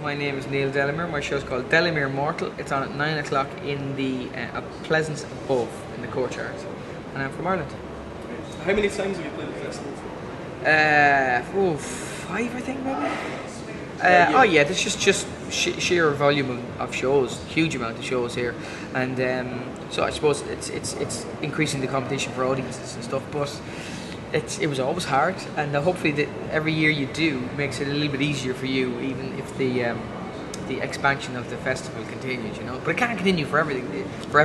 My name is Neil Delamere. My show is called Delamere Mortal. It's on at 9 o'clock in the Pleasance above in the Courtyard. And I'm from Ireland. How many times have you played the festival for? 5 I think maybe. Oh yeah, there's just sheer volume of shows, huge amount of shows here, and so I suppose it's increasing the competition for audiences and stuff. But it was always hard, and hopefully that every year you do makes it a little bit easier for you, even if the expansion of the festival continues, you know. But it can't continue forever.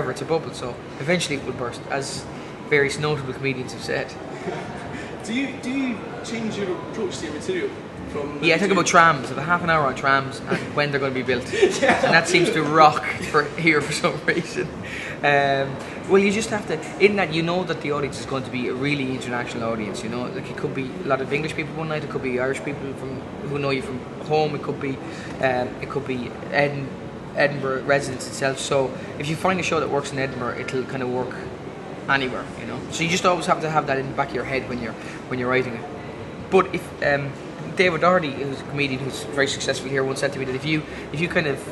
It's a bubble, so eventually it will burst, as various notable comedians have said. Do you change your approach to your material? Yeah, I talk about trams. I have a half an hour on trams and when they're going to be built. Yeah. And that seems to rock here for some reason. Well, you just have to, in that you know that the audience is going to be a really international audience, you know. Like it could be a lot of English people one night, it could be Irish people who know you from home, it could be Edinburgh residents itself. So if you find a show that works in Edinburgh, it'll kind of work anywhere, you know. So you just always have to have that in the back of your head when you're writing it. But if David Doherty, who's a comedian who's very successful here, once said to me that if you kind of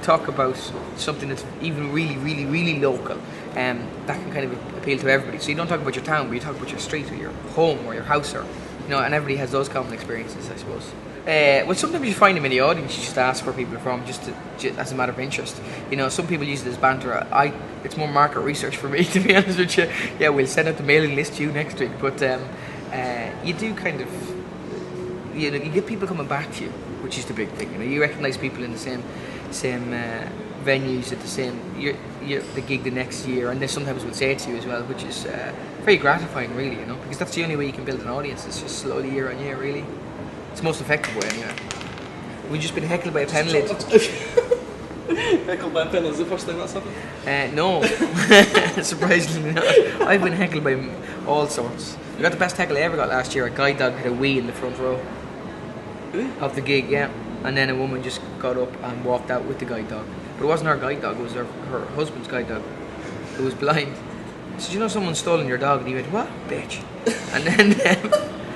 talk about something that's even really local, that can kind of appeal to everybody. So you don't talk about your town, but you talk about your street or your home or your house, or you know, and everybody has those common experiences, I suppose. Well, sometimes you find them in the audience. You just ask where people are from, just as a matter of interest. You know, some people use it as banter. It's more market research for me, to be honest with you. Yeah, we'll send out the mailing list to you next week, but you do kind of. You know, you get people coming back to you, which is the big thing. You know, you recognise people in the same venues at the gig the next year, and they sometimes will say it to you as well, which is very gratifying, really. You know, because that's the only way you can build an audience. It's just slowly, year on year, really. It's the most effective way, anyway. We've just been heckled by a pen lid. Heckled by a pen? Is the first time that's happened? No, surprisingly not. I've been heckled by all sorts. We got the best heckle I ever got last year. A guide dog had a wee in the front row. Really? Of the gig, yeah. And then a woman just got up and walked out with the guide dog. But it wasn't her guide dog, it was her husband's guide dog, who was blind. I said, you know someone's stolen your dog? And he went, what? Bitch. And then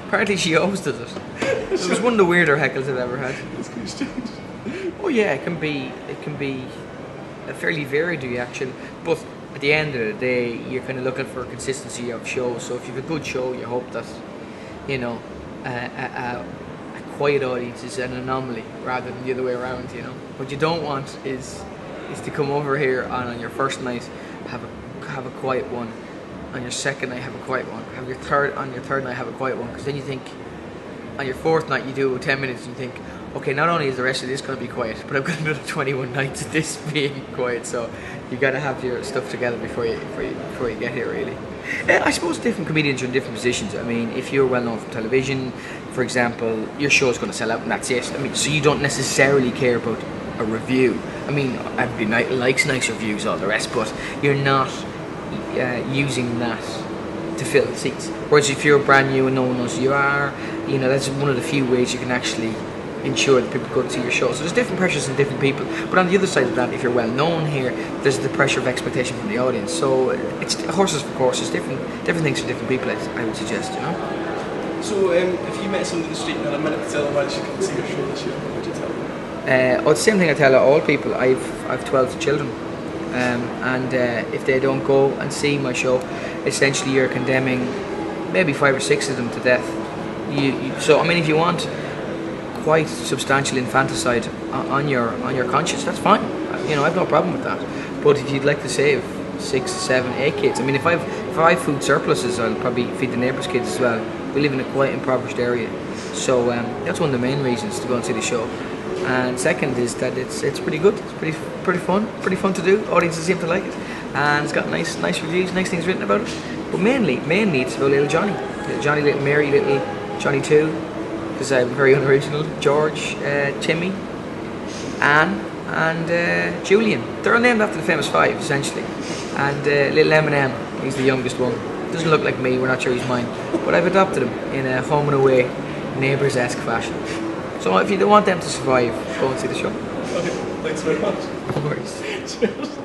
apparently she always does it. It was one of the weirder heckles I've ever had. That's quite strange. Oh yeah, it can be a fairly varied reaction, but at the end of the day, you're kind of looking for consistency of shows. So if you have a good show, you hope that, you know, a quiet audience is an anomaly rather than the other way around, you know. What you don't want is to come over here and on your first night have a quiet one, on your second night have a quiet one, on your third night have a quiet one, because then you think on your fourth night you do 10 minutes and you think, okay, not only is the rest of this going to be quiet, but I've got another 21 nights of this being quiet. So you got to have your stuff together before you get here, really. I suppose different comedians are in different positions. I mean, if you're well known from television, for example, your show's going to sell out and that's it. I mean, so you don't necessarily care about a review. I mean, everybody likes nice reviews, all the rest, but you're not using that to fill the seats. Whereas if you're brand new and no one knows who you are, you know, that's one of the few ways you can actually ensure that people go to see your show. So there's different pressures in different people. But on the other side of that, if you're well known here, there's the pressure of expectation from the audience. So it's horses for courses, different things for different people, I would suggest, you know. So if you met someone in the street and had a minute to tell them why they should come see your show this year, what would you tell them? The same thing I tell all people. I've 12 children. And if they don't go and see my show, essentially you're condemning maybe 5 or 6 of them to death. So I mean, if you want quite substantial infanticide on your conscience, that's fine. You know, I've no problem with that. But if you'd like to save 6, 7, 8 kids, I mean, if I have food surpluses, I'll probably feed the neighbours' kids as well. We live in a quite impoverished area, so that's one of the main reasons to go and see the show. And second is that it's pretty good. It's pretty fun to do. Audiences seem to like it, and it's got nice reviews, nice things written about it. But mainly it's about little Johnny, little Mary, little Johnny 2, because I'm very unoriginal. George, Timmy, Anne, and Julian. They're all named after the famous 5, essentially. And little M&M, he's the youngest one. Doesn't look like me. We're not sure he's mine, but I've adopted him in a home and away, neighbours-esque fashion. So if you don't want them to survive, go and see the show. Okay, thanks very much. No worries. Cheers.